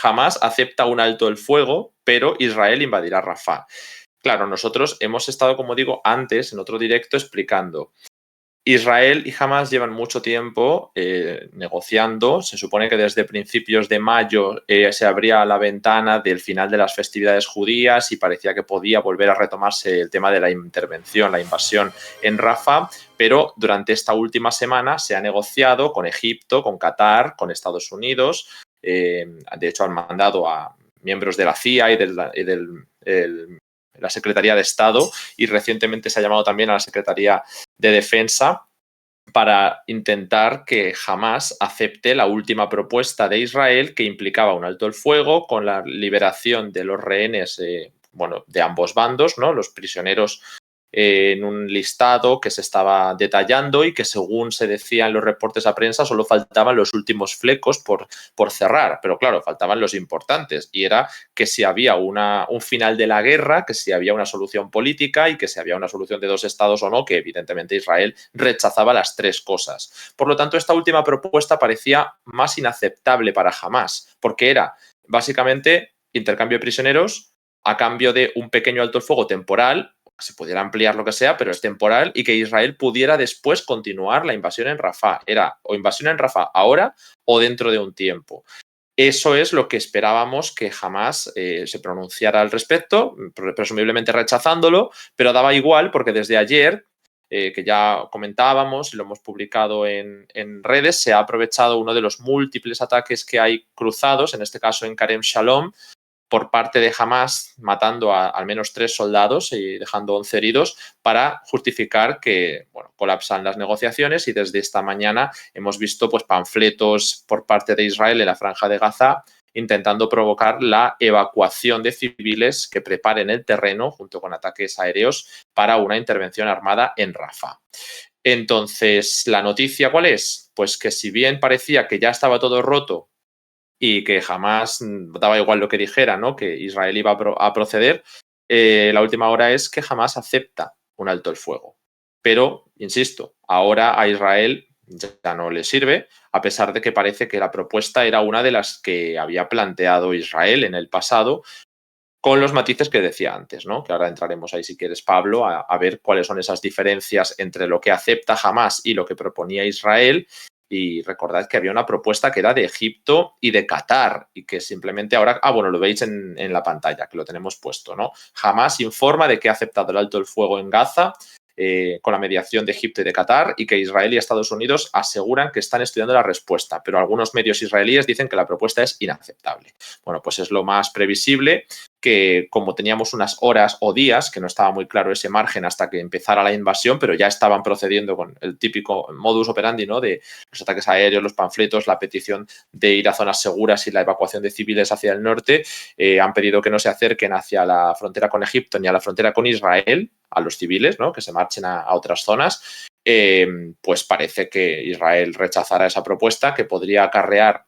Hamás acepta un alto el fuego, pero Israel invadirá Rafah. Claro, nosotros hemos estado, como digo, antes en otro directo explicando. Israel y Hamás llevan mucho tiempo negociando. Se supone que desde principios de mayo se abría la ventana del final de las festividades judías y parecía que podía volver a retomarse el tema de la intervención, la invasión en Rafah, pero durante esta última semana se ha negociado con Egipto, con Qatar, con Estados Unidos. De hecho, han mandado a miembros de la CIA y la Secretaría de Estado, y recientemente se ha llamado también a la Secretaría de Defensa para intentar que Hamás acepte la última propuesta de Israel, que implicaba un alto el fuego con la liberación de los rehenes de ambos bandos, ¿no? Los prisioneros en un listado que se estaba detallando y que, según se decía en los reportes a prensa, solo faltaban los últimos flecos por cerrar, pero claro, faltaban los importantes, y era que si había un final de la guerra, que si había una solución política y que si había una solución de dos estados o no, que evidentemente Israel rechazaba las tres cosas. Por lo tanto, esta última propuesta parecía más inaceptable para Hamás, porque era básicamente intercambio de prisioneros a cambio de un pequeño alto el fuego temporal, se pudiera ampliar lo que sea, pero es temporal, y que Israel pudiera después continuar la invasión en Rafah. Era o invasión en Rafah ahora o dentro de un tiempo. Eso es lo que esperábamos que Hamás se pronunciara al respecto, presumiblemente rechazándolo, pero daba igual porque desde ayer, que ya comentábamos y lo hemos publicado en redes, se ha aprovechado uno de los múltiples ataques que hay cruzados, en este caso en Karem Shalom, por parte de Hamás, matando a al menos 3 soldados y dejando 11 heridos, para justificar que colapsan las negociaciones. Y desde esta mañana hemos visto panfletos por parte de Israel en la Franja de Gaza intentando provocar la evacuación de civiles que preparen el terreno, junto con ataques aéreos, para una intervención armada en Rafah. Entonces, ¿la noticia cuál es? Pues que, si bien parecía que ya estaba todo roto y que jamás daba igual lo que dijera, ¿no?, que Israel iba a proceder, la última hora es que Hamás acepta un alto el fuego. Pero, insisto, ahora a Israel ya no le sirve, a pesar de que parece que la propuesta era una de las que había planteado Israel en el pasado, con los matices que decía antes, ¿no?, que ahora entraremos ahí, si quieres, Pablo, a ver cuáles son esas diferencias entre lo que acepta Hamás y lo que proponía Israel. Y recordad que había una propuesta que era de Egipto y de Qatar, y que simplemente ahora, lo veis en la pantalla, que lo tenemos puesto, ¿no? Hamás informa de que ha aceptado el alto el fuego en Gaza con la mediación de Egipto y de Qatar, y que Israel y Estados Unidos aseguran que están estudiando la respuesta, pero algunos medios israelíes dicen que la propuesta es inaceptable. Bueno, pues es lo más previsible, que como teníamos unas horas o días, que no estaba muy claro ese margen hasta que empezara la invasión, pero ya estaban procediendo con el típico modus operandi, ¿no?, de los ataques aéreos, los panfletos, la petición de ir a zonas seguras y la evacuación de civiles hacia el norte. Han pedido que no se acerquen hacia la frontera con Egipto ni a la frontera con Israel, a los civiles, ¿no?, que se marchen a otras zonas. Pues parece que Israel rechazará esa propuesta, que podría acarrear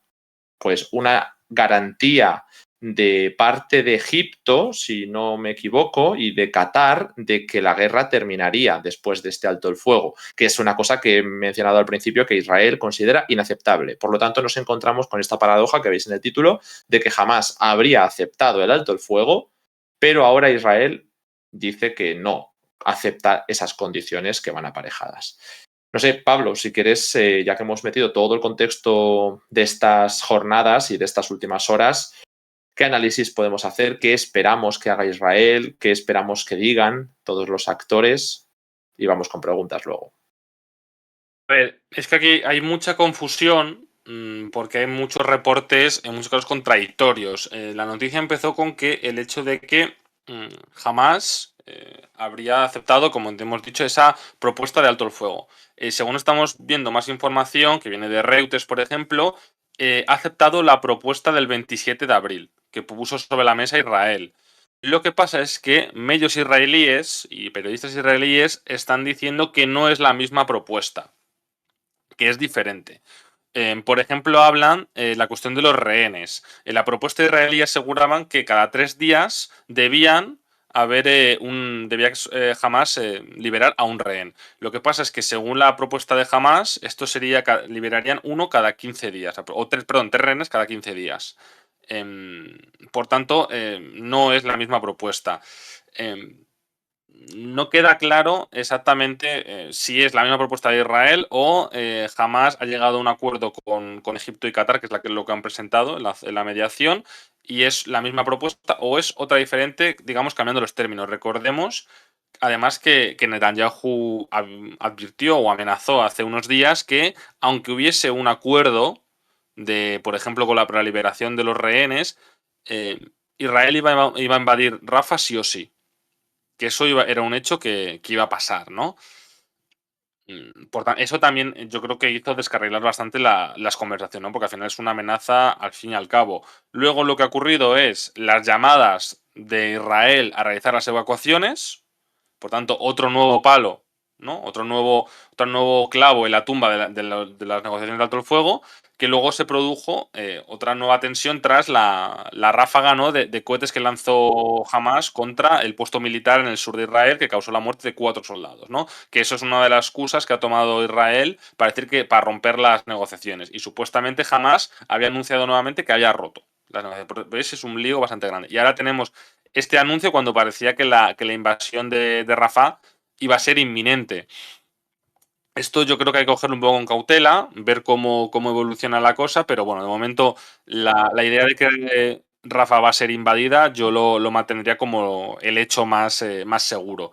una garantía de parte de Egipto, si no me equivoco, y de Qatar, de que la guerra terminaría después de este alto el fuego, que es una cosa que he mencionado al principio, que Israel considera inaceptable. Por lo tanto, nos encontramos con esta paradoja que veis en el título, de que jamás habría aceptado el alto el fuego, pero ahora Israel dice que no acepta esas condiciones que van aparejadas. No sé, Pablo, si quieres, ya que hemos metido todo el contexto de estas jornadas y de estas últimas horas, ¿qué análisis podemos hacer? ¿Qué esperamos que haga Israel? ¿Qué esperamos que digan todos los actores? Y vamos con preguntas luego. A ver, es que aquí hay mucha confusión porque hay muchos reportes, en muchos casos contradictorios. La noticia empezó con que el hecho de que jamás habría aceptado, como hemos dicho, esa propuesta de alto el fuego. Según estamos viendo más información, que viene de Reuters, por ejemplo, ha aceptado la propuesta del 27 de abril, que puso sobre la mesa Israel. Lo que pasa es que medios israelíes y periodistas israelíes están diciendo que no es la misma propuesta, que es diferente. Por ejemplo, hablan la cuestión de los rehenes. En la propuesta israelí aseguraban que cada 3 días debía Hamás liberar a un rehén. Lo que pasa es que, según la propuesta de Hamás, esto sería liberarían uno cada 15 días, o 3 rehenes cada 15 días. Por tanto, no es la misma propuesta. No queda claro exactamente si es la misma propuesta de Israel o Hamás ha llegado a un acuerdo con Egipto y Qatar, que es lo que han presentado en la mediación, y es la misma propuesta o es otra diferente, digamos, cambiando los términos. Recordemos, además, que Netanyahu advirtió o amenazó hace unos días que, aunque hubiese un acuerdo por ejemplo, con la liberación de los rehenes, Israel iba a invadir Rafah sí o sí. Que eso era un hecho que iba a pasar, ¿no? Eso también yo creo que hizo descarrilar bastante las conversaciones, ¿no? Porque al final es una amenaza al fin y al cabo. Luego lo que ha ocurrido es las llamadas de Israel a realizar las evacuaciones, por tanto, otro nuevo palo, ¿no? Otro nuevo clavo en la tumba de las negociaciones de alto el fuego, que luego se produjo otra nueva tensión tras la ráfaga, ¿no? de cohetes que lanzó Hamas contra el puesto militar en el sur de Israel, que causó la muerte de 4 soldados, ¿no? Que eso es una de las excusas que ha tomado Israel para decir que para romper las negociaciones. Y supuestamente Hamas había anunciado nuevamente que había roto las negociaciones. ¿Veis? Es un lío bastante grande. Y ahora tenemos este anuncio cuando parecía que la invasión de Rafah iba a ser inminente. Esto yo creo que hay que cogerlo un poco con cautela, ver cómo evoluciona la cosa, pero bueno, de momento la idea de que Rafah va a ser invadida yo lo mantendría como el hecho más seguro.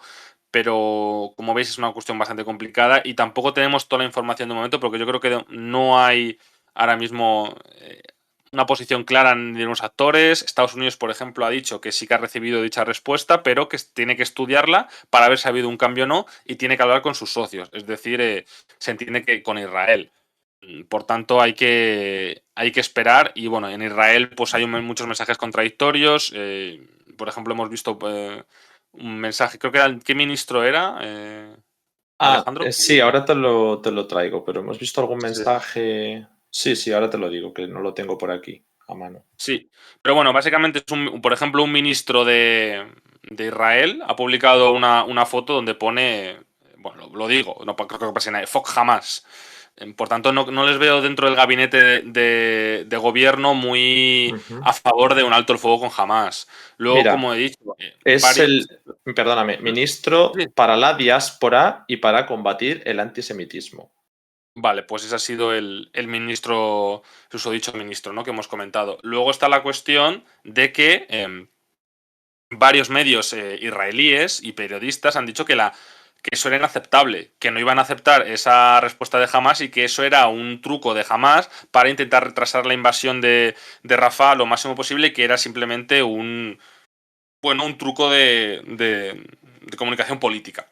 Pero como veis es una cuestión bastante complicada y tampoco tenemos toda la información de momento porque yo creo que no hay ahora mismo una posición clara de unos actores. Estados Unidos, por ejemplo, ha dicho que sí que ha recibido dicha respuesta, pero que tiene que estudiarla para ver si ha habido un cambio o no y tiene que hablar con sus socios. Es decir, se entiende que con Israel. Por tanto, hay que esperar. Y bueno, en Israel pues hay muchos mensajes contradictorios. Por ejemplo, hemos visto un mensaje, creo que era, ¿qué ministro era? Alejandro. Sí, ahora te lo traigo, pero hemos visto algún Sí. mensaje. Sí, ahora te lo digo, que no lo tengo por aquí a mano. Sí, pero bueno, básicamente es por ejemplo, un ministro de Israel ha publicado una foto donde pone, bueno, lo digo, no creo que pase nada, fuck Hamas. Por tanto, no les veo dentro del gabinete de gobierno muy a favor de un alto el fuego con Hamas. Luego, Mira, como he dicho, es perdóname, ¿Mm? ministro Sí. para la diáspora y para combatir el antisemitismo. Vale, pues ese ha sido el ministro, el usodicho ministro, ¿no? Que hemos comentado. Luego está la cuestión de que varios medios israelíes y periodistas han dicho que eso era inaceptable, que no iban a aceptar esa respuesta de Hamas y que eso era un truco de Hamas para intentar retrasar la invasión de Rafah lo máximo posible y que era simplemente un truco de comunicación política.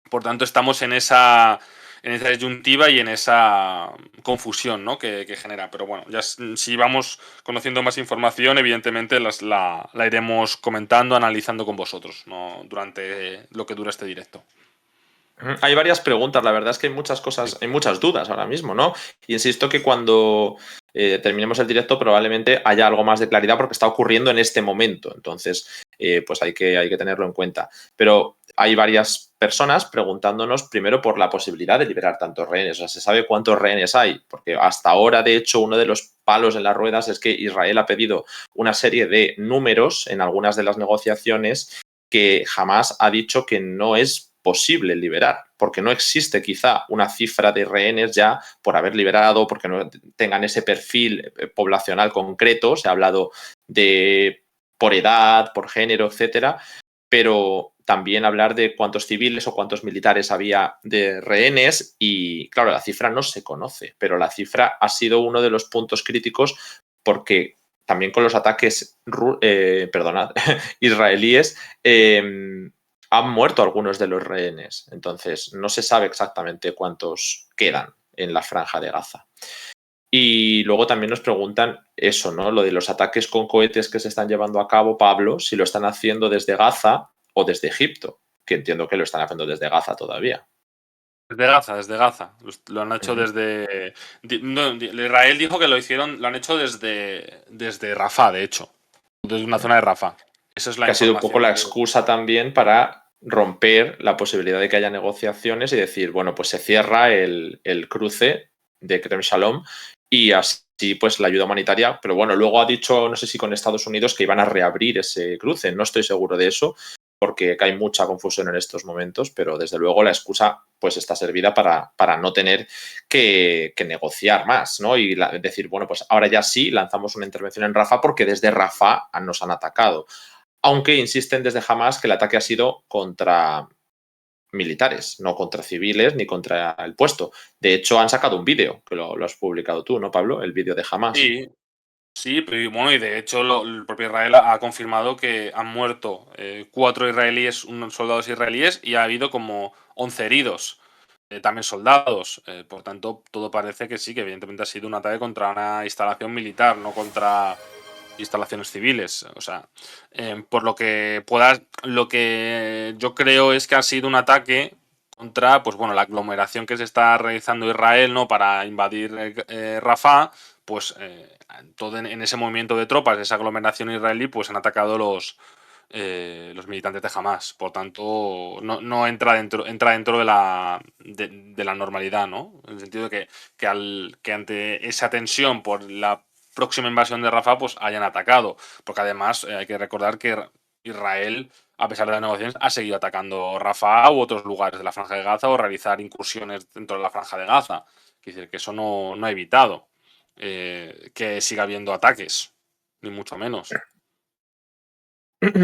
Por tanto, estamos en esa disyuntiva y en esa confusión, ¿no? que genera. Pero bueno, ya si vamos conociendo más información, evidentemente la iremos comentando, analizando con vosotros, ¿no? Durante lo que dura este directo. Hay varias preguntas, la verdad es que hay muchas cosas, hay muchas dudas ahora mismo, ¿no? Y insisto que cuando terminemos el directo probablemente haya algo más de claridad porque está ocurriendo en este momento. Entonces, pues hay que tenerlo en cuenta. Pero hay varias personas preguntándonos primero por la posibilidad de liberar tantos rehenes. O sea, ¿se sabe cuántos rehenes hay? Porque hasta ahora, de hecho, uno de los palos en las ruedas es que Israel ha pedido una serie de números en algunas de las negociaciones que jamás ha dicho que no es posible liberar, porque no existe quizá una cifra de rehenes ya por haber liberado, porque no tengan ese perfil poblacional concreto. Se ha hablado de por edad, por género, etcétera, pero también hablar de cuántos civiles o cuántos militares había de rehenes y, claro, la cifra no se conoce, pero la cifra ha sido uno de los puntos críticos porque también con los ataques israelíes han muerto algunos de los rehenes. Entonces, no se sabe exactamente cuántos quedan en la franja de Gaza. Y luego también nos preguntan eso, ¿no? Lo de los ataques con cohetes que se están llevando a cabo, Pablo, si lo están haciendo desde Gaza o desde Egipto, que entiendo que lo están haciendo desde Gaza todavía. Desde Gaza. Lo han hecho desde. Israel dijo que lo han hecho desde Rafah, de hecho. Desde una zona de Rafah. Esa es la Que ha sido un poco información la que. excusa también para romper la posibilidad de que haya negociaciones y decir, bueno, pues se cierra el cruce de Kerem Shalom y así pues la ayuda humanitaria. Pero bueno, luego ha dicho, no sé si con Estados Unidos, que iban a reabrir ese cruce. No estoy seguro de eso, porque hay mucha confusión en estos momentos, pero desde luego la excusa pues está servida para no tener que negociar más, ¿no? Y decir, bueno, pues ahora ya sí lanzamos una intervención en Rafah porque desde Rafah nos han atacado. Aunque insisten desde Hamas que el ataque ha sido contra militares, no contra civiles ni contra el puesto. De hecho, han sacado un vídeo, que lo has publicado tú, ¿no, Pablo? El vídeo de Hamas. Sí, sí, pero bueno, y de hecho el propio Israel ha confirmado que han muerto 4 israelíes, unos soldados israelíes, y ha habido como 11 heridos, también soldados. Por tanto, todo parece que sí, que evidentemente ha sido un ataque contra una instalación militar, no contra instalaciones civiles. O sea, por lo que lo que yo creo es que ha sido un ataque contra, pues bueno, la aglomeración que se está realizando Israel, ¿no? Para invadir Rafah, pues todo en ese movimiento de tropas, de esa aglomeración israelí, pues han atacado los militantes de Hamas. Por tanto, no entra dentro de la normalidad, ¿no? En el sentido de que ante esa tensión por la próxima invasión de Rafah, pues hayan atacado. Porque además hay que recordar que Israel, a pesar de las negociaciones, ha seguido atacando Rafah u otros lugares de la Franja de Gaza o realizar incursiones dentro de la Franja de Gaza. Es decir, que eso no ha evitado que siga habiendo ataques, ni mucho menos.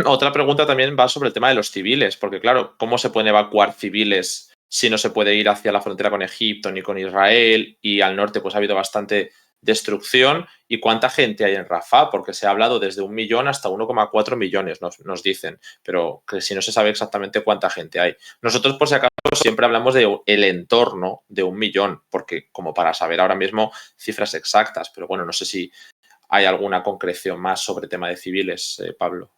Otra pregunta también va sobre el tema de los civiles, porque claro, ¿cómo se pueden evacuar civiles si no se puede ir hacia la frontera con Egipto ni con Israel? Y al norte pues ha habido bastante destrucción. ¿Y cuánta gente hay en Rafah? Porque se ha hablado desde 1 millón hasta 1,4 millones, nos dicen, pero que si no se sabe exactamente cuánta gente hay. Nosotros, por si acaso, siempre hablamos de el entorno de 1 millón, porque como para saber ahora mismo cifras exactas, pero bueno, no sé si hay alguna concreción más sobre tema de civiles, Pablo.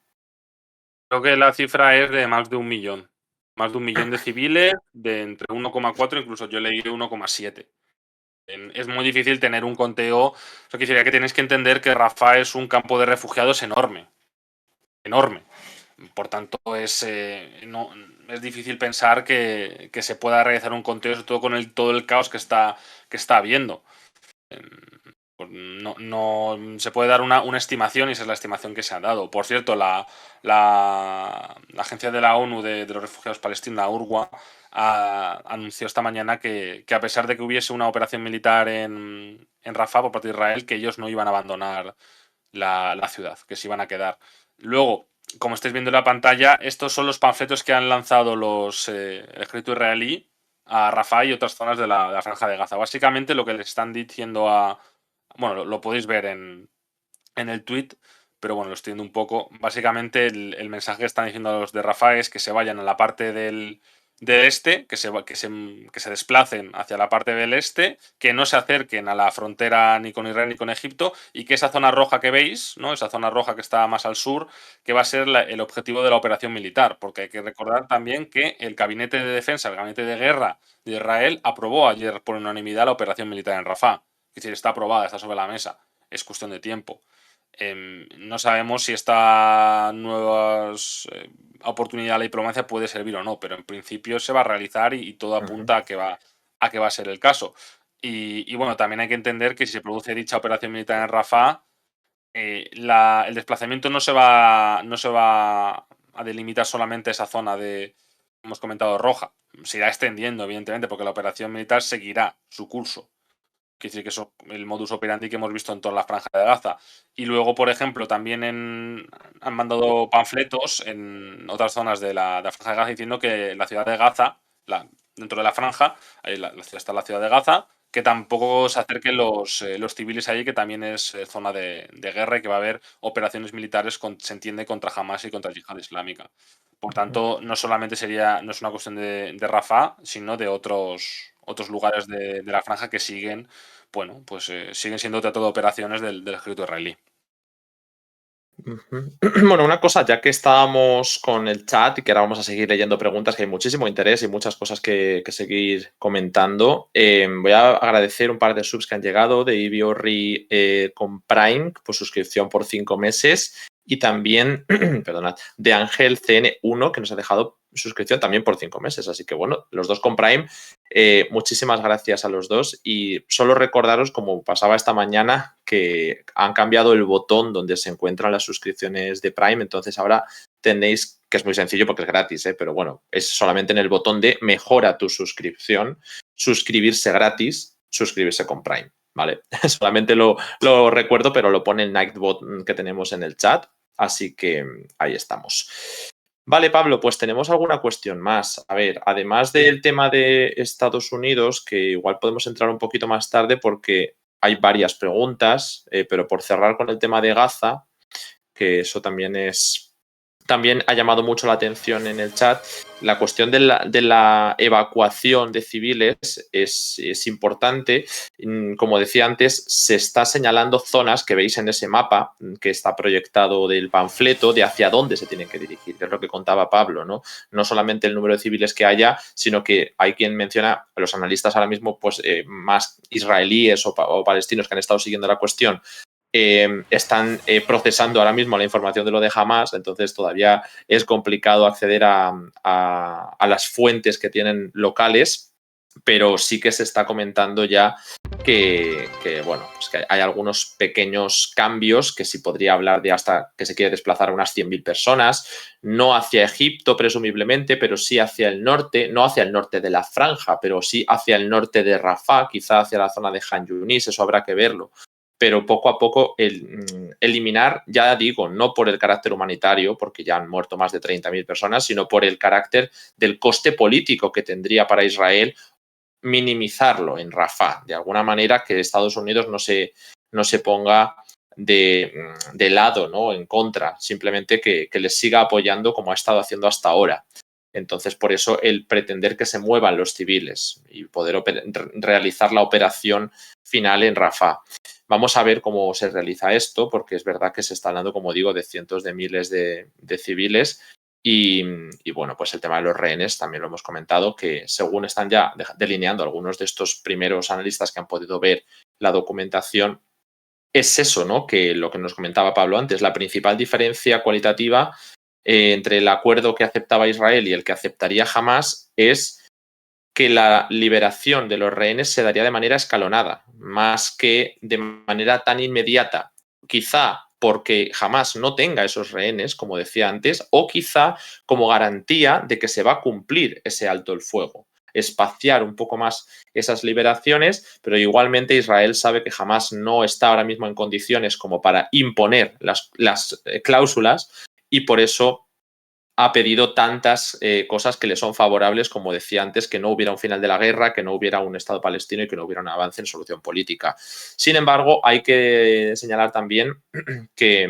Creo que la cifra es de más de 1 millón. Más de 1 millón de civiles, de entre 1,4, incluso yo leí 1,7. Es muy difícil tener un conteo. Eso quiere decir que tienes que entender que Rafah es un campo de refugiados enorme. Enorme. Por tanto, no, es difícil pensar que se pueda realizar un conteo, sobre todo con todo el caos que está habiendo. Pues no se puede dar una estimación y esa es la estimación que se ha dado. Por cierto, la agencia de la ONU de los refugiados palestinos, la UNRWA, anunció esta mañana que a pesar de que hubiese una operación militar en Rafah por parte de Israel, que ellos no iban a abandonar la ciudad, que se iban a quedar. Luego, como estáis viendo en la pantalla, estos son los panfletos que han lanzado el ejército israelí a Rafah y otras zonas de la Franja de Gaza. Básicamente lo que les están diciendo bueno, lo podéis ver en el tweet, pero bueno, lo estoy viendo un poco. Básicamente el mensaje que están diciendo a los de Rafah es que se vayan a la parte del este, que se desplacen hacia la parte del este, que no se acerquen a la frontera ni con Israel ni con Egipto, y que esa zona roja que veis, ¿no? Esa zona roja que está más al sur, que va a ser el objetivo de la operación militar, porque hay que recordar también que el Gabinete de Defensa, el Gabinete de Guerra de Israel, aprobó ayer por unanimidad la operación militar en Rafah. Es decir, está aprobada, está sobre la mesa, es cuestión de tiempo. No sabemos si esta nueva oportunidad de la diplomacia puede servir o no, pero en principio se va a realizar y todo apunta a que va a ser el caso. Y bueno, también hay que entender que si se produce dicha operación militar en Rafah, el desplazamiento no se va a delimitar solamente esa zona hemos comentado, roja. Se irá extendiendo, evidentemente, porque la operación militar seguirá su curso. Quiere decir que eso el modus operandi que hemos visto en toda la Franja de Gaza. Y luego, por ejemplo, también han mandado panfletos en otras zonas de la Franja de Gaza diciendo que la ciudad de Gaza, dentro de la franja, ahí está la ciudad de Gaza, que tampoco se acerquen los civiles allí, que también es zona de guerra y que va a haber operaciones militares, se entiende, contra Hamas y contra Yihad Islámica. Por tanto, no solamente no es una cuestión de Rafah, sino de otros lugares de la franja que siguen, bueno, pues siguen siendo tratados de operaciones del ejército israelí. Bueno, una cosa, ya que estábamos con el chat y que ahora vamos a seguir leyendo preguntas, que hay muchísimo interés y muchas cosas que seguir comentando, voy a agradecer un par de subs que han llegado de Ibiorri con Prime por suscripción por 5 meses y también, perdonad, de Ángel CN1, que nos ha dejado suscripción también por 5 meses. Así que bueno, los dos con Prime, muchísimas gracias a los dos. Y solo recordaros, como pasaba esta mañana, que han cambiado el botón donde se encuentran las suscripciones de Prime. Entonces ahora tenéis, que es muy sencillo porque es gratis, pero bueno, es solamente en el botón de mejora tu suscripción, suscribirse gratis, suscribirse con Prime. ¿Vale? Solamente lo recuerdo, pero lo pone el Nightbot que tenemos en el chat. Así que ahí estamos. Vale, Pablo, pues tenemos alguna cuestión más. A ver, además del tema de Estados Unidos, que igual podemos entrar un poquito más tarde porque hay varias preguntas, pero por cerrar con el tema de Gaza, que eso también ha llamado mucho la atención en el chat. La cuestión de la evacuación de civiles es importante. Como decía antes, se está señalando zonas que veis en ese mapa que está proyectado del panfleto de hacia dónde se tienen que dirigir, que es lo que contaba Pablo, ¿no? No solamente el número de civiles que haya, sino que hay quien menciona, los analistas ahora mismo, pues más israelíes o palestinos que han estado siguiendo la cuestión, están procesando ahora mismo la información de lo de Hamas, entonces todavía es complicado acceder a las fuentes que tienen locales, pero sí que se está comentando ya que bueno, pues que hay algunos pequeños cambios, que sí podría hablar de hasta que se quiere desplazar a unas 100.000 personas, no hacia Egipto presumiblemente, pero sí hacia el norte, no hacia el norte de la franja, pero sí hacia el norte de Rafah, quizá hacia la zona de Han Yunis, eso habrá que verlo. Pero poco a poco eliminar, ya digo, no por el carácter humanitario, porque ya han muerto más de 30.000 personas, sino por el carácter del coste político que tendría para Israel minimizarlo en Rafah, de alguna manera que Estados Unidos no se ponga de lado, ¿no? En contra, simplemente que les siga apoyando como ha estado haciendo hasta ahora. Entonces, por eso el pretender que se muevan los civiles y poder realizar la operación final en Rafah. Vamos a ver cómo se realiza esto, porque es verdad que se está hablando, como digo, de cientos de miles de civiles. Y bueno, pues el tema de los rehenes también lo hemos comentado, que según están ya delineando algunos de estos primeros analistas que han podido ver la documentación, es eso, ¿no? Que lo que nos comentaba Pablo antes, la principal diferencia cualitativa entre el acuerdo que aceptaba Israel y el que aceptaría Hamas es que la liberación de los rehenes se daría de manera escalonada, más que de manera tan inmediata. Quizá porque Hamas no tenga esos rehenes, como decía antes, o quizá como garantía de que se va a cumplir ese alto el fuego. Espaciar un poco más esas liberaciones, pero igualmente Israel sabe que Hamas no está ahora mismo en condiciones como para imponer las cláusulas, y por eso ha pedido tantas cosas que le son favorables, como decía antes, que no hubiera un final de la guerra, que no hubiera un Estado palestino y que no hubiera un avance en solución política. Sin embargo, hay que señalar también que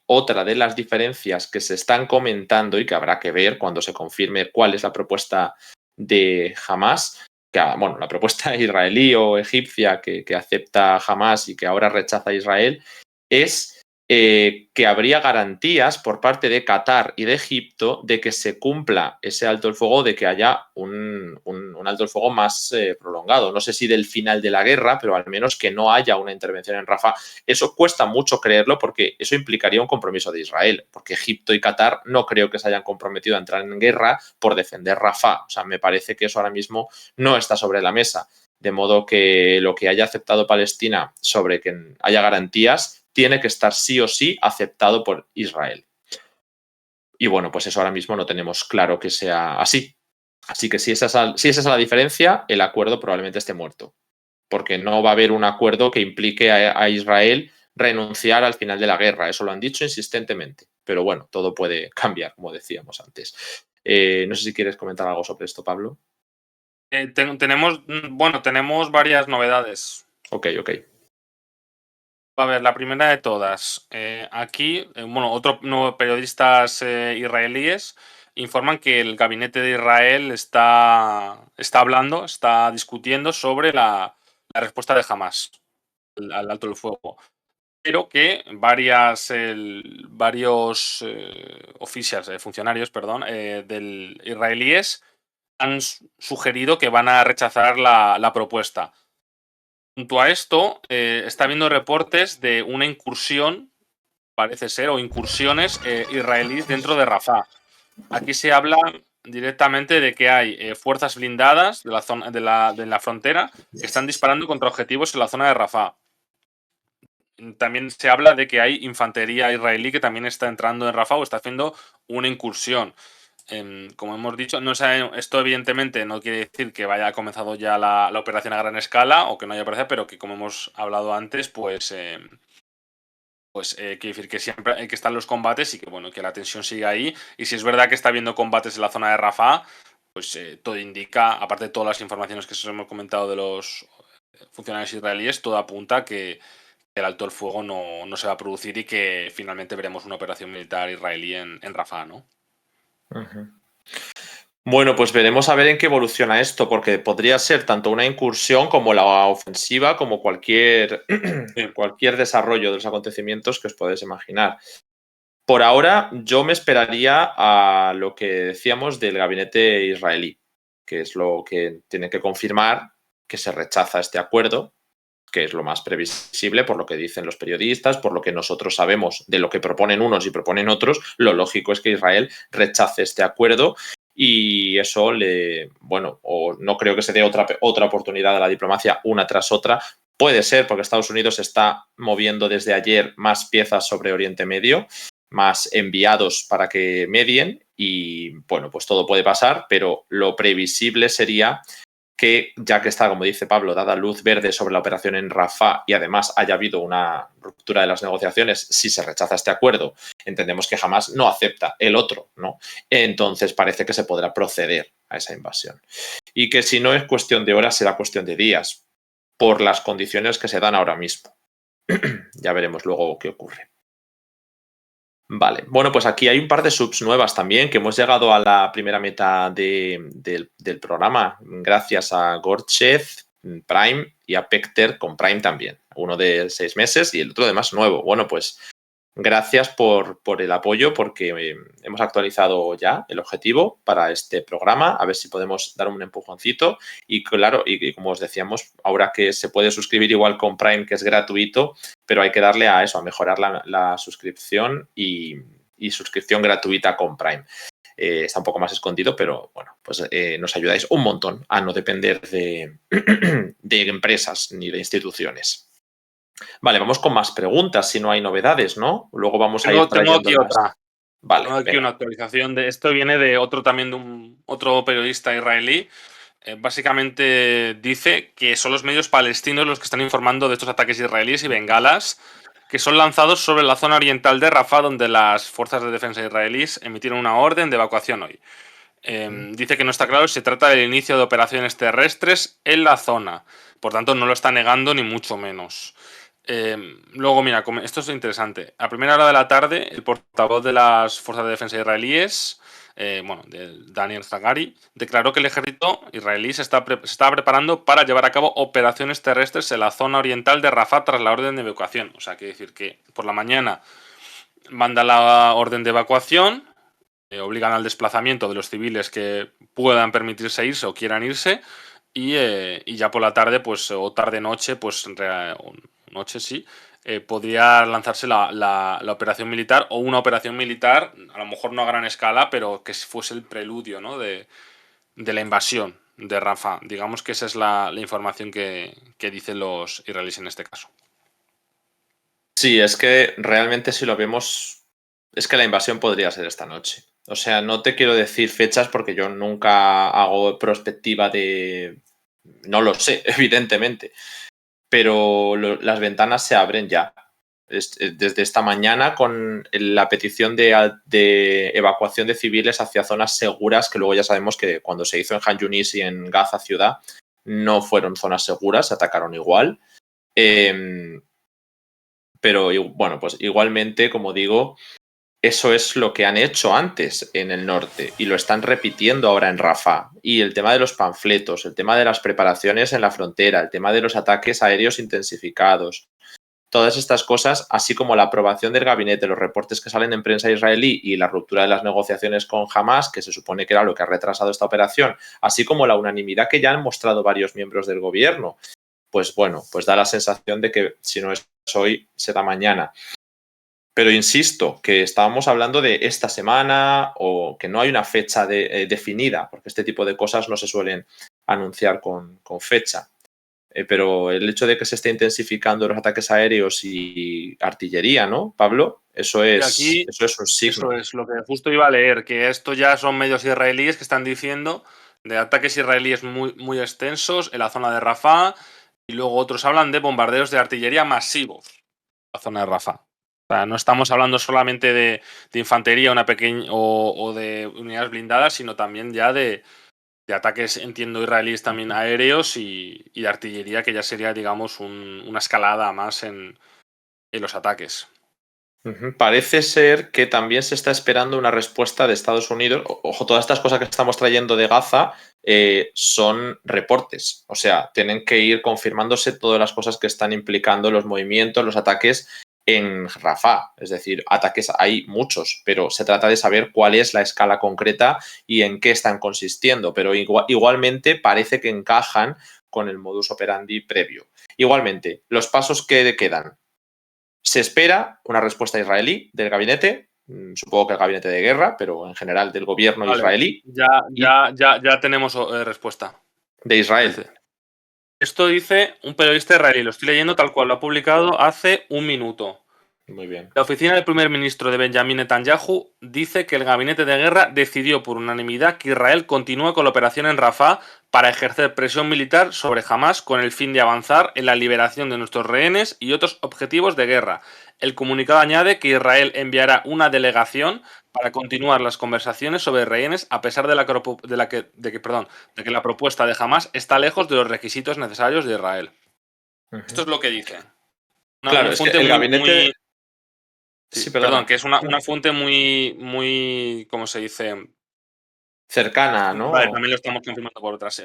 otra de las diferencias que se están comentando y que habrá que ver cuando se confirme cuál es la propuesta de Hamas, que, bueno, la propuesta israelí o egipcia que acepta Hamas y que ahora rechaza a Israel, es que habría garantías por parte de Qatar y de Egipto de que se cumpla ese alto el fuego, de que haya un alto el fuego más prolongado. No sé si del final de la guerra, pero al menos que no haya una intervención en Rafah. Eso cuesta mucho creerlo porque eso implicaría un compromiso de Israel, porque Egipto y Qatar no creo que se hayan comprometido a entrar en guerra por defender Rafah. O sea, me parece que eso ahora mismo no está sobre la mesa. De modo que lo que haya aceptado Palestina sobre que haya garantías tiene que estar sí o sí aceptado por Israel. Y bueno, pues eso ahora mismo no tenemos claro que sea así. Así que si esa es la diferencia, el acuerdo probablemente esté muerto. Porque no va a haber un acuerdo que implique a Israel renunciar al final de la guerra. Eso lo han dicho insistentemente. Pero bueno, todo puede cambiar, como decíamos antes. No sé si quieres comentar algo sobre esto, Pablo. Tenemos varias novedades. Ok. A ver, la primera de todas. Aquí, otros periodistas israelíes informan que el gabinete de Israel está hablando, está discutiendo sobre la respuesta de Hamas al alto el fuego. Pero que varios funcionarios, del israelíes han sugerido que van a rechazar la propuesta. Junto a esto, está habiendo reportes de una incursión parece ser, o incursiones israelíes dentro de Rafah. Aquí se habla directamente de que hay fuerzas blindadas de la zona de la frontera que están disparando contra objetivos en la zona de Rafah. También se habla de que hay infantería israelí que también está entrando en Rafah o está haciendo una incursión. Como hemos dicho, esto evidentemente no quiere decir que haya comenzado ya la operación a gran escala o que no haya aparecido, pero que como hemos hablado antes, quiere decir que siempre hay que estar los combates y que bueno, que la tensión sigue ahí. Y si es verdad que está habiendo combates en la zona de Rafah, pues todo indica, aparte de todas las informaciones que os hemos comentado de los funcionarios israelíes, todo apunta a que el alto el fuego no se va a producir y que finalmente veremos una operación militar israelí en Rafah, ¿no? Ujú. Bueno, pues veremos a ver en qué evoluciona esto, porque podría ser tanto una incursión como la ofensiva, como cualquier, cualquier desarrollo de los acontecimientos que os podéis imaginar. Por ahora, yo me esperaría a lo que decíamos del gabinete israelí, que es lo que tiene que confirmar que se rechaza este acuerdo, que es lo más previsible por lo que dicen los periodistas, por lo que nosotros sabemos de lo que proponen unos y proponen otros. Lo lógico es que Israel rechace este acuerdo y eso bueno, o no creo que se dé otra oportunidad a la diplomacia una tras otra. Puede ser porque Estados Unidos está moviendo desde ayer más piezas sobre Oriente Medio, más enviados para que medien y bueno, pues todo puede pasar, pero lo previsible sería que, ya que está, como dice Pablo, dada luz verde sobre la operación en Rafah y además haya habido una ruptura de las negociaciones, si se rechaza este acuerdo, entendemos que jamás no acepta el otro, ¿no? Entonces parece que se podrá proceder a esa invasión. Y que si no es cuestión de horas, será cuestión de días, por las condiciones que se dan ahora mismo. Ya veremos luego qué ocurre. Vale, bueno, pues aquí hay un par de subs nuevas también, que hemos llegado a la primera meta del programa, gracias a Gorchev, Prime y a Pecter con Prime también. Uno de 6 meses y el otro además nuevo. Bueno, pues gracias por el apoyo, porque hemos actualizado ya el objetivo para este programa, a ver si podemos dar un empujoncito. Y claro, y como os decíamos, ahora que se puede suscribir igual con Prime, que es gratuito, pero hay que darle a eso, a mejorar la suscripción y suscripción gratuita con Prime. Está un poco más escondido, pero bueno, pues nos ayudáis un montón a no depender de empresas ni de instituciones. Vale, vamos con más preguntas, si no hay novedades, ¿no? Luego vamos a ir Tengo aquí trayéndolas. otra. Vale, Tengo aquí una venga. actualización de esto. Viene de otro periodista israelí. Básicamente dice que son los medios palestinos los que están informando de estos ataques israelíes y bengalas que son lanzados sobre la zona oriental de Rafah, donde las fuerzas de defensa israelíes emitieron una orden de evacuación hoy. Dice que no está claro si se trata del inicio de operaciones terrestres en la zona. Por tanto, no lo está negando ni mucho menos. Luego, mira, esto es interesante. A primera hora de la tarde, el portavoz de las fuerzas de defensa israelíes, de Daniel Zagari, declaró que el ejército israelí se estaba preparando para llevar a cabo operaciones terrestres en la zona oriental de Rafah tras la orden de evacuación. O sea, quiere decir que por la mañana manda la orden de evacuación, obligan al desplazamiento de los civiles que puedan permitirse irse o quieran irse y ya por la tarde, pues, o tarde-noche, pues, noche sí, podría lanzarse la operación militar o una operación militar, a lo mejor no a gran escala, pero que fuese el preludio, ¿no? de la invasión de Rafah. Digamos que esa es la información que dicen los israelíes en este caso. Sí, es que realmente si lo vemos, es que la invasión podría ser esta noche. O sea, no te quiero decir fechas porque yo nunca hago prospectiva de... No lo sé, evidentemente, pero las ventanas se abren ya. Desde esta mañana con la petición de evacuación de civiles hacia zonas seguras, que luego ya sabemos que cuando se hizo en Han Yunis y en Gaza ciudad no fueron zonas seguras, se atacaron igual. Pero bueno, pues igualmente, como digo, eso es lo que han hecho antes en el norte y lo están repitiendo ahora en Rafah. Y el tema de los panfletos, el tema de las preparaciones en la frontera, el tema de los ataques aéreos intensificados, todas estas cosas, así como la aprobación del gabinete, los reportes que salen en prensa israelí y la ruptura de las negociaciones con Hamas, que se supone que era lo que ha retrasado esta operación, así como la unanimidad que ya han mostrado varios miembros del gobierno, pues bueno, pues da la sensación de que si no es hoy, será mañana. Pero insisto, que estábamos hablando de esta semana o que no hay una fecha definida, porque este tipo de cosas no se suelen anunciar con fecha. Pero el hecho de que se esté intensificando los ataques aéreos y artillería, ¿no, Pablo? Eso Y es aquí, un signo. eso es lo que justo iba a leer, que esto ya son medios israelíes que están diciendo de ataques israelíes muy, muy extensos en la zona de Rafah, y luego otros hablan de bombardeos de artillería masivos en la zona de Rafah. O sea, no estamos hablando solamente de infantería una pequeña, o de unidades blindadas, sino también ya de ataques, entiendo, israelíes también aéreos y de artillería, que ya sería, digamos, una escalada más en los ataques. Parece ser que también se está esperando una respuesta de Estados Unidos. Ojo, todas estas cosas que estamos trayendo de Gaza son reportes. O sea, tienen que ir confirmándose todas las cosas que están implicando los movimientos, los ataques en Rafah. Es decir, ataques hay muchos, pero se trata de saber cuál es la escala concreta y en qué están consistiendo. Pero igualmente parece que encajan con el modus operandi previo. Igualmente, los pasos que quedan. Se espera una respuesta israelí del gabinete, supongo que el gabinete de guerra, pero en general del gobierno Vale, israelí. ya tenemos respuesta. De Israel. Esto dice un periodista israelí, lo estoy leyendo tal cual lo ha publicado hace un minuto. Muy bien. La oficina del primer ministro de Benjamin Netanyahu dice que el gabinete de guerra decidió por unanimidad que Israel continúe con la operación en Rafah para ejercer presión militar sobre Hamas con el fin de avanzar en la liberación de nuestros rehenes y otros objetivos de guerra. El comunicado añade que Israel enviará una delegación para continuar las conversaciones sobre rehenes a pesar de que la propuesta de Hamas está lejos de los requisitos necesarios de Israel. Esto es lo que dice. Claro, es que el gabinete... Sí, perdón, que es una fuente muy, ¿cómo se dice? Cercana, ¿no? Vale, también lo estamos confirmando por otras.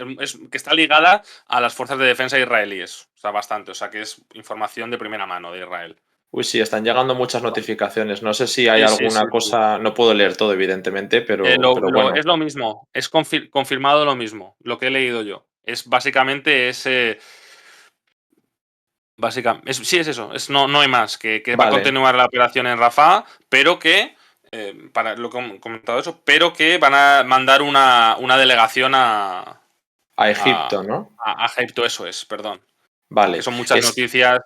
Que está ligada a las fuerzas de defensa israelíes. O sea, bastante. O sea, que es información de primera mano de Israel. Uy, sí, están llegando muchas notificaciones. No sé si hay alguna cosa... No puedo leer todo, evidentemente, pero bueno. Es lo mismo. Es confirmado lo mismo. Lo que he leído yo. Es básicamente ese... sí, es eso. No hay más. Que va a continuar la operación en Rafah, pero que... para lo que he comentado eso, pero que van a mandar una delegación a Egipto, ¿no? A Egipto, eso es, perdón. Vale. Que son muchas noticias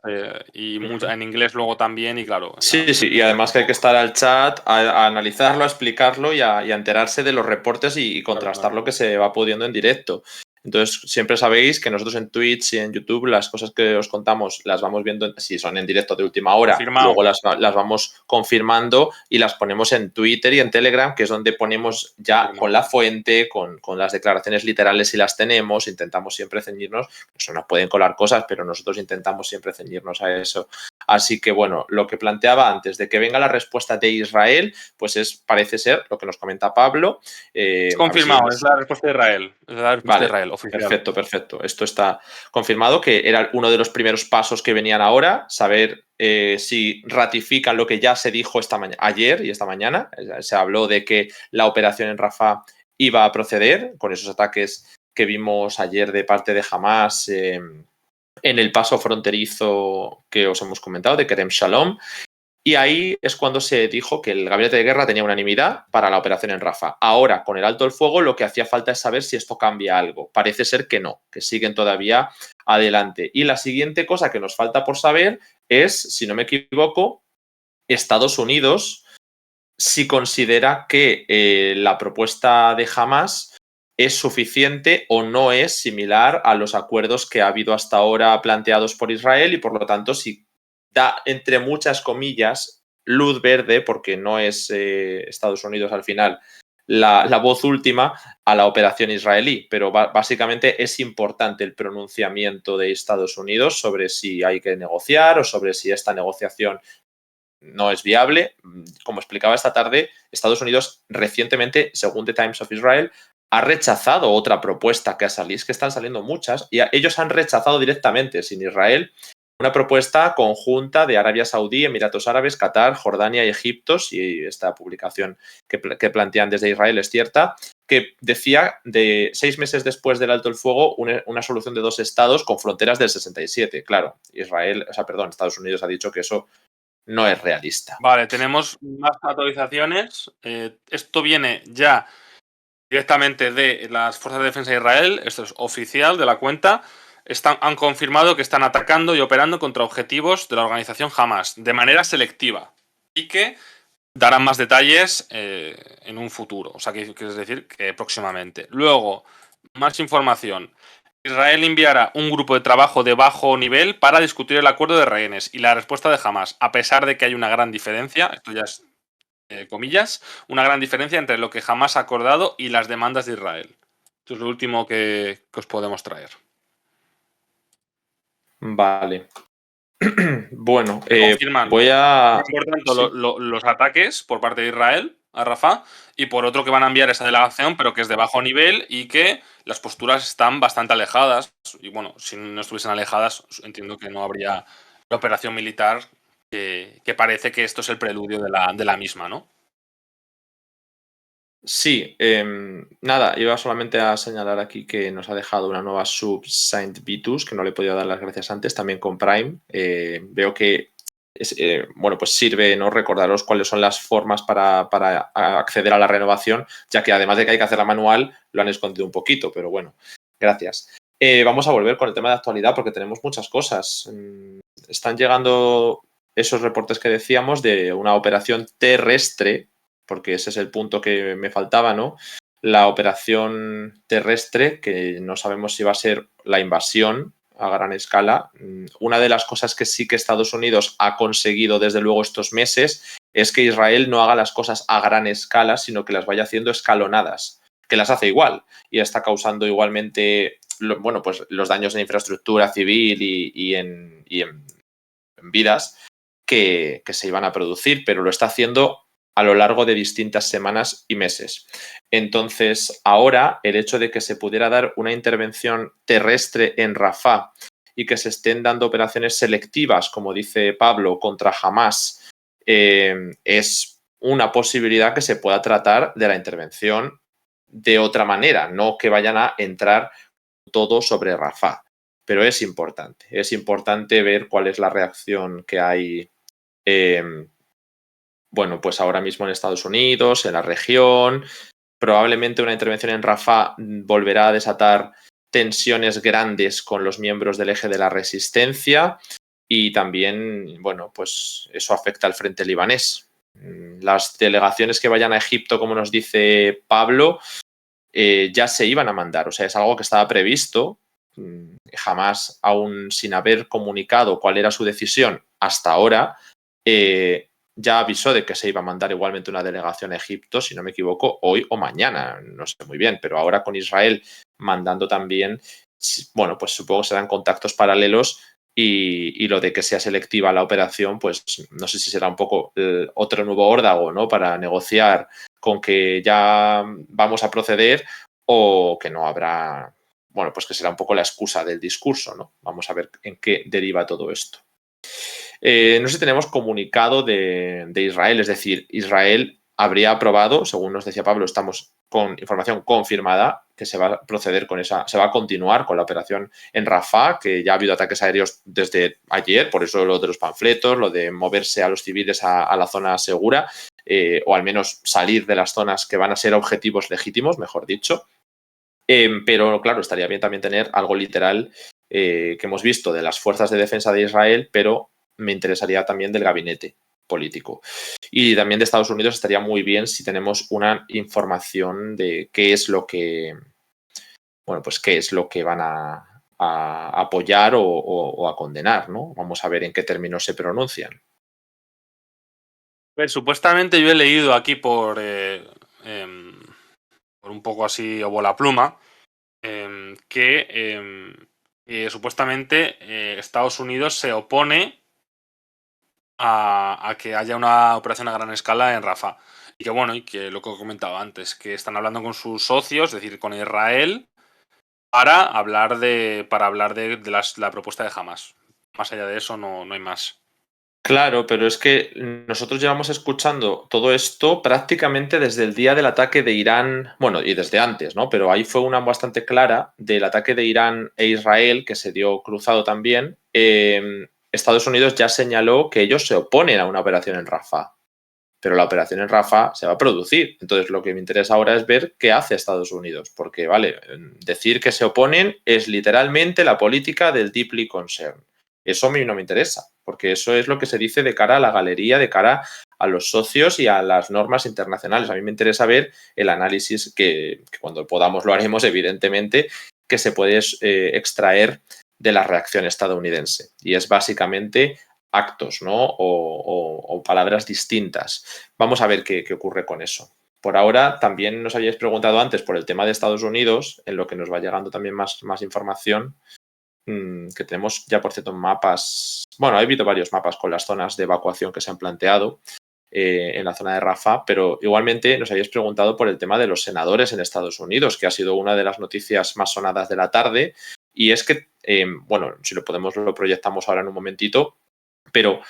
y en inglés luego también, y claro. Sí, y además que hay que estar al chat a analizarlo, a explicarlo y a enterarse de los reportes y contrastar lo que se va pudiendo en directo. Entonces, siempre sabéis que nosotros en Twitch y en YouTube las cosas que os contamos las vamos viendo, si son en directo de última hora, luego las vamos confirmando y las ponemos en Twitter y en Telegram, que es donde ponemos ya con la fuente, con las declaraciones literales si las tenemos, intentamos siempre ceñirnos, eso nos pueden colar cosas, pero nosotros intentamos siempre ceñirnos a eso. Así que, bueno, lo que planteaba antes de que venga la respuesta de Israel, pues parece ser lo que nos comenta Pablo. Es confirmado, es la respuesta de Israel. Es la respuesta de Israel, oficial. Perfecto. Esto está confirmado, que era uno de los primeros pasos que venían ahora, saber si ratifican lo que ya se dijo ayer y esta mañana. Se habló de que la operación en Rafah iba a proceder con esos ataques que vimos ayer de parte de Hamas en el paso fronterizo que os hemos comentado, de Kerem Shalom. Y ahí es cuando se dijo que el gabinete de guerra tenía unanimidad para la operación en Rafah. Ahora, con el alto el fuego, lo que hacía falta es saber si esto cambia algo. Parece ser que no, que siguen todavía adelante. Y la siguiente cosa que nos falta por saber es, si no me equivoco, Estados Unidos, si considera que la propuesta de Hamas es suficiente o no es similar a los acuerdos que ha habido hasta ahora planteados por Israel y, por lo tanto, si da, entre muchas comillas, luz verde, porque no es Estados Unidos al final la voz última a la operación israelí, pero básicamente es importante el pronunciamiento de Estados Unidos sobre si hay que negociar o sobre si esta negociación no es viable. Como explicaba esta tarde, Estados Unidos recientemente, según The Times of Israel, ha rechazado otra propuesta que ha salido. Es que están saliendo muchas y ellos han rechazado directamente, sin Israel, una propuesta conjunta de Arabia Saudí, Emiratos Árabes, Qatar, Jordania y Egipto, y esta publicación que plantean desde Israel es cierta, que decía de 6 meses después del alto el fuego una solución de 2 estados con fronteras del 67. Claro, Estados Unidos ha dicho que eso no es realista. Vale, tenemos más actualizaciones. Esto viene ya directamente de las Fuerzas de Defensa de Israel. Esto es oficial de la cuenta. Han confirmado que están atacando y operando contra objetivos de la organización Hamas de manera selectiva y que darán más detalles en un futuro. O sea, que es decir, que próximamente. Luego, más información. Israel enviará un grupo de trabajo de bajo nivel para discutir el acuerdo de rehenes y la respuesta de Hamas, a pesar de que hay una gran diferencia, esto ya es comillas, una gran diferencia entre lo que Hamas ha acordado y las demandas de Israel. Esto es lo último que os podemos traer. Vale. Bueno, Confirman, voy a... por tanto, Sí. los ataques por parte de Israel a Rafah y por otro que van a enviar esa delegación, pero que es de bajo nivel y que las posturas están bastante alejadas. Y bueno, si no estuviesen alejadas, entiendo que no habría la operación militar, que parece que esto es el preludio de la misma, ¿no? Sí, nada, iba solamente a señalar aquí que nos ha dejado una nueva sub Saint Vitus, que no le he podido dar las gracias antes, también con Prime. Veo que bueno, pues sirve, ¿no? Recordaros cuáles son las formas para acceder a la renovación, ya que además de que hay que hacerla manual, lo han escondido un poquito, pero bueno, gracias. Vamos a volver con el tema de actualidad porque tenemos muchas cosas. Están llegando esos reportes que decíamos de una operación terrestre, porque ese es el punto que me faltaba, ¿no? La operación terrestre, que no sabemos si va a ser la invasión a gran escala. Una de las cosas que sí que Estados Unidos ha conseguido desde luego estos meses es que Israel no haga las cosas a gran escala, sino que las vaya haciendo escalonadas, que las hace igual y está causando igualmente, bueno, pues los daños en infraestructura civil y en vidas que se iban a producir, pero lo está haciendo a lo largo de distintas semanas y meses. Entonces, ahora el hecho de que se pudiera dar una intervención terrestre en Rafah y que se estén dando operaciones selectivas, como dice Pablo, contra Hamas, es una posibilidad que se pueda tratar de la intervención de otra manera, no que vayan a entrar todo sobre Rafah. Pero es importante ver cuál es la reacción que hay bueno, pues ahora mismo en Estados Unidos, en la región. Probablemente una intervención en Rafah volverá a desatar tensiones grandes con los miembros del eje de la resistencia y también, bueno, pues eso afecta al frente libanés. Las delegaciones que vayan a Egipto, como nos dice Pablo, ya se iban a mandar, o sea, es algo que estaba previsto. Jamás, aún sin haber comunicado cuál era su decisión hasta ahora, ya avisó de que se iba a mandar igualmente una delegación a Egipto, si no me equivoco, hoy o mañana, no sé muy bien, pero ahora con Israel mandando también, bueno, pues supongo que serán contactos paralelos y lo de que sea selectiva la operación, pues no sé si será un poco otro nuevo órdago, ¿no? Para negociar con que ya vamos a proceder o que no habrá, bueno, pues que será un poco la excusa del discurso, ¿no? Vamos a ver en qué deriva todo esto. No sé si tenemos comunicado de Israel, es decir, Israel habría aprobado, según nos decía Pablo, estamos con información confirmada que se va a proceder con esa, se va a continuar con la operación en Rafah, que ya ha habido ataques aéreos desde ayer, por eso lo de los panfletos, lo de moverse a los civiles a la zona segura, o al menos salir de las zonas que van a ser objetivos legítimos, mejor dicho. Pero claro, estaría bien también tener algo literal que hemos visto de las fuerzas de defensa de Israel, pero me interesaría también del gabinete político. Y también de Estados Unidos estaría muy bien si tenemos una información de qué es lo que, bueno, pues qué es lo que van a apoyar o a condenar, ¿no? Vamos a ver en qué términos se pronuncian. Pues, supuestamente yo he leído aquí por un poco así o la pluma, que supuestamente Estados Unidos se opone a que haya una operación a gran escala en Rafah. Y que bueno, y que lo que he comentado antes, que están hablando con sus socios, es decir, con Israel, para hablar de la propuesta de Hamas. Más allá de eso no hay más. Claro, pero es que nosotros llevamos escuchando todo esto prácticamente desde el día del ataque de Irán, bueno, y desde antes, ¿no? Pero ahí fue una bastante clara del ataque de Irán e Israel, que se dio cruzado también, Estados Unidos ya señaló que ellos se oponen a una operación en Rafah, pero la operación en Rafah se va a producir. Entonces, lo que me interesa ahora es ver qué hace Estados Unidos, porque, vale, decir que se oponen es literalmente la política del deeply concerned. Eso a mí no me interesa, porque eso es lo que se dice de cara a la galería, de cara a los socios y a las normas internacionales. A mí me interesa ver el análisis que cuando podamos lo haremos, evidentemente, que se puede extraer de la reacción estadounidense. Y es básicamente actos, ¿no? O palabras distintas. Vamos a ver qué ocurre con eso. Por ahora, también nos habíais preguntado antes por el tema de Estados Unidos, en lo que nos va llegando también más información, que tenemos ya, por cierto, mapas. Bueno, he visto varios mapas con las zonas de evacuación que se han planteado en la zona de Rafah, pero igualmente nos habéis preguntado por el tema de los senadores en Estados Unidos, que ha sido una de las noticias más sonadas de la tarde. Y es que, bueno, si lo podemos, lo proyectamos ahora en un momentito, pero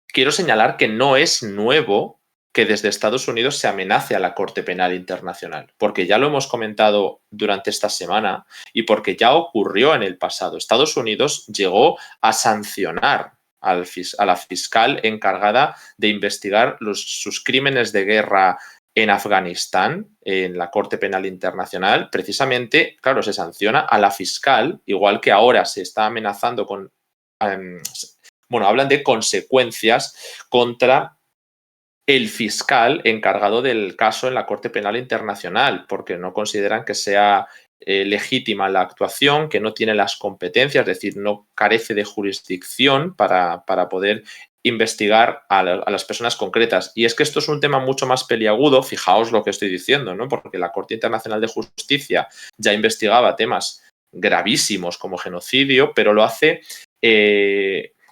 quiero señalar que no es nuevo que desde Estados Unidos se amenace a la Corte Penal Internacional, porque ya lo hemos comentado durante esta semana y porque ya ocurrió en el pasado. Estados Unidos llegó a sancionar a la fiscal encargada de investigar sus crímenes de guerra en Afganistán, en la Corte Penal Internacional. Precisamente, claro, se sanciona a la fiscal, igual que ahora se está amenazando con... bueno, hablan de consecuencias contra el fiscal encargado del caso en la Corte Penal Internacional, porque no consideran que sea legítima la actuación, que no tiene las competencias, es decir, no carece de jurisdicción para poder investigar a las personas concretas. Y es que esto es un tema mucho más peliagudo, fijaos lo que estoy diciendo, ¿no? Porque la Corte Internacional de Justicia ya investigaba temas gravísimos como genocidio, pero lo hace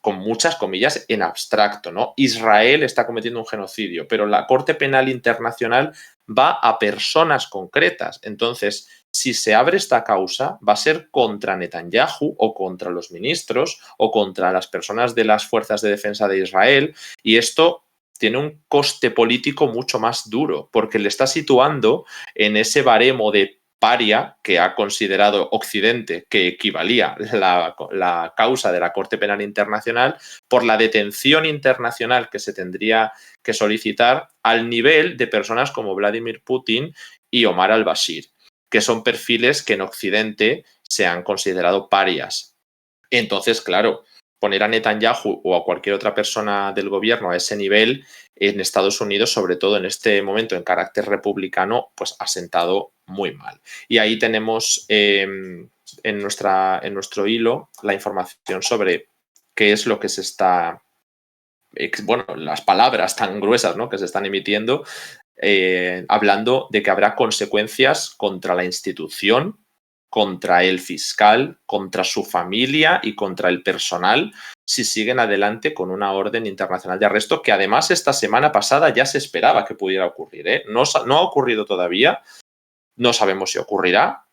con muchas comillas en abstracto, ¿no? Israel está cometiendo un genocidio, pero la Corte Penal Internacional va a personas concretas. Entonces, si se abre esta causa, va a ser contra Netanyahu o contra los ministros o contra las personas de las fuerzas de defensa de Israel, y esto tiene un coste político mucho más duro, porque le está situando en ese baremo de paria que ha considerado Occidente que equivalía la causa de la Corte Penal Internacional por la detención internacional que se tendría que solicitar al nivel de personas como Vladimir Putin y Omar al-Bashir, que son perfiles que en Occidente se han considerado parias. Entonces, claro, poner a Netanyahu o a cualquier otra persona del gobierno a ese nivel en Estados Unidos, sobre todo en este momento en carácter republicano, pues ha sentado muy mal. Y ahí tenemos en nuestro hilo la información sobre qué es lo que se está, bueno, las palabras tan gruesas, ¿no?, que se están emitiendo, hablando de que habrá consecuencias contra la institución, contra el fiscal, contra su familia y contra el personal si siguen adelante con una orden internacional de arresto, que además esta semana pasada ya se esperaba que pudiera ocurrir, ¿eh? No ha ocurrido todavía, no sabemos si ocurrirá,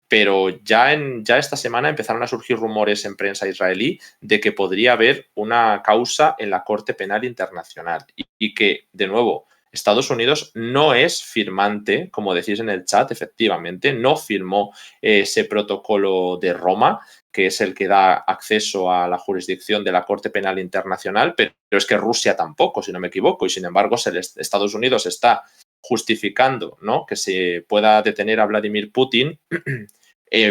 pero ya esta semana empezaron a surgir rumores en prensa israelí de que podría haber una causa en la Corte Penal Internacional y que, de nuevo, Estados Unidos no es firmante, como decís en el chat, efectivamente, no firmó ese protocolo de Roma, que es el que da acceso a la jurisdicción de la Corte Penal Internacional, pero es que Rusia tampoco, si no me equivoco, y sin embargo Estados Unidos está justificando, ¿no?, que se pueda detener a Vladimir Putin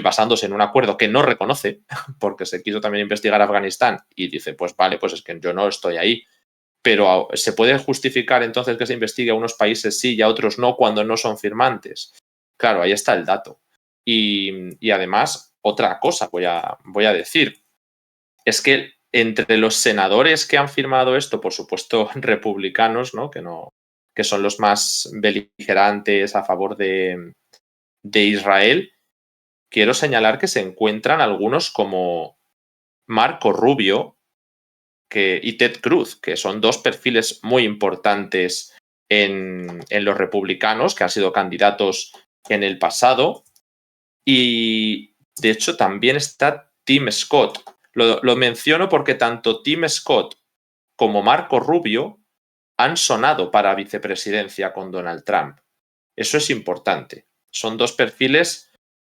basándose en un acuerdo que no reconoce, porque se quiso también investigar Afganistán y dice, pues vale, pues es que yo no estoy ahí. Pero ¿se puede justificar entonces que se investigue a unos países sí y a otros no cuando no son firmantes? Claro, ahí está el dato. Y además, otra cosa voy a decir, es que entre los senadores que han firmado esto, por supuesto republicanos, ¿no?, que son los más beligerantes a favor de Israel, quiero señalar que se encuentran algunos como Marco Rubio y Ted Cruz, que son dos perfiles muy importantes en los republicanos, que han sido candidatos en el pasado. Y de hecho también está Tim Scott. Lo menciono porque tanto Tim Scott como Marco Rubio han sonado para vicepresidencia con Donald Trump. Eso es importante. Son dos perfiles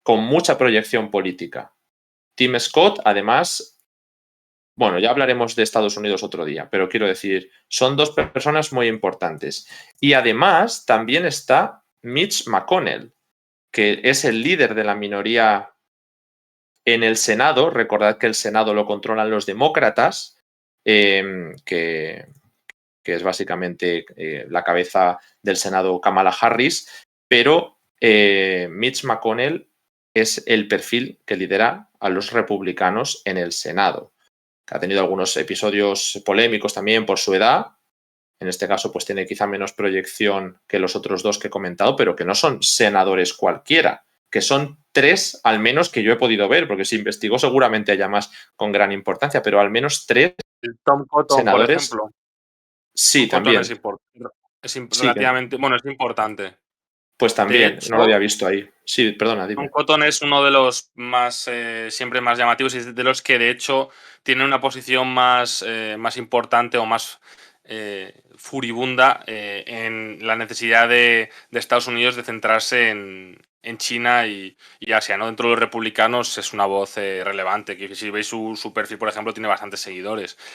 con mucha proyección política. Tim Scott, además, Bueno, ya hablaremos de Estados Unidos otro día, pero quiero decir, son dos personas muy importantes. Y además también está Mitch McConnell, que es el líder de la minoría en el Senado. Recordad que el Senado lo controlan los demócratas, que es básicamente la cabeza del Senado Kamala Harris, pero Mitch McConnell es el perfil que lidera a los republicanos en el Senado, que ha tenido algunos episodios polémicos también por su edad. En este caso, pues tiene quizá menos proyección que los otros dos que he comentado, pero que no son senadores cualquiera, que son 3 al menos que yo he podido ver, porque si investigó seguramente haya más con gran importancia, pero al menos 3 El Tom Cotton, por senadores. ejemplo. Sí, Tom Cotton también. Sí, relativamente, bueno, es importante. pues De también, no lo hecho, había visto ahí. Sí, perdona, Tom dime. Cotton es uno de los más siempre más llamativos y de los que de hecho tiene una posición más importante o más furibunda en la necesidad de Estados Unidos de centrarse en China y Asia, ¿no? Dentro de los republicanos es una voz relevante, que si veis su perfil, por ejemplo, tiene bastantes seguidores.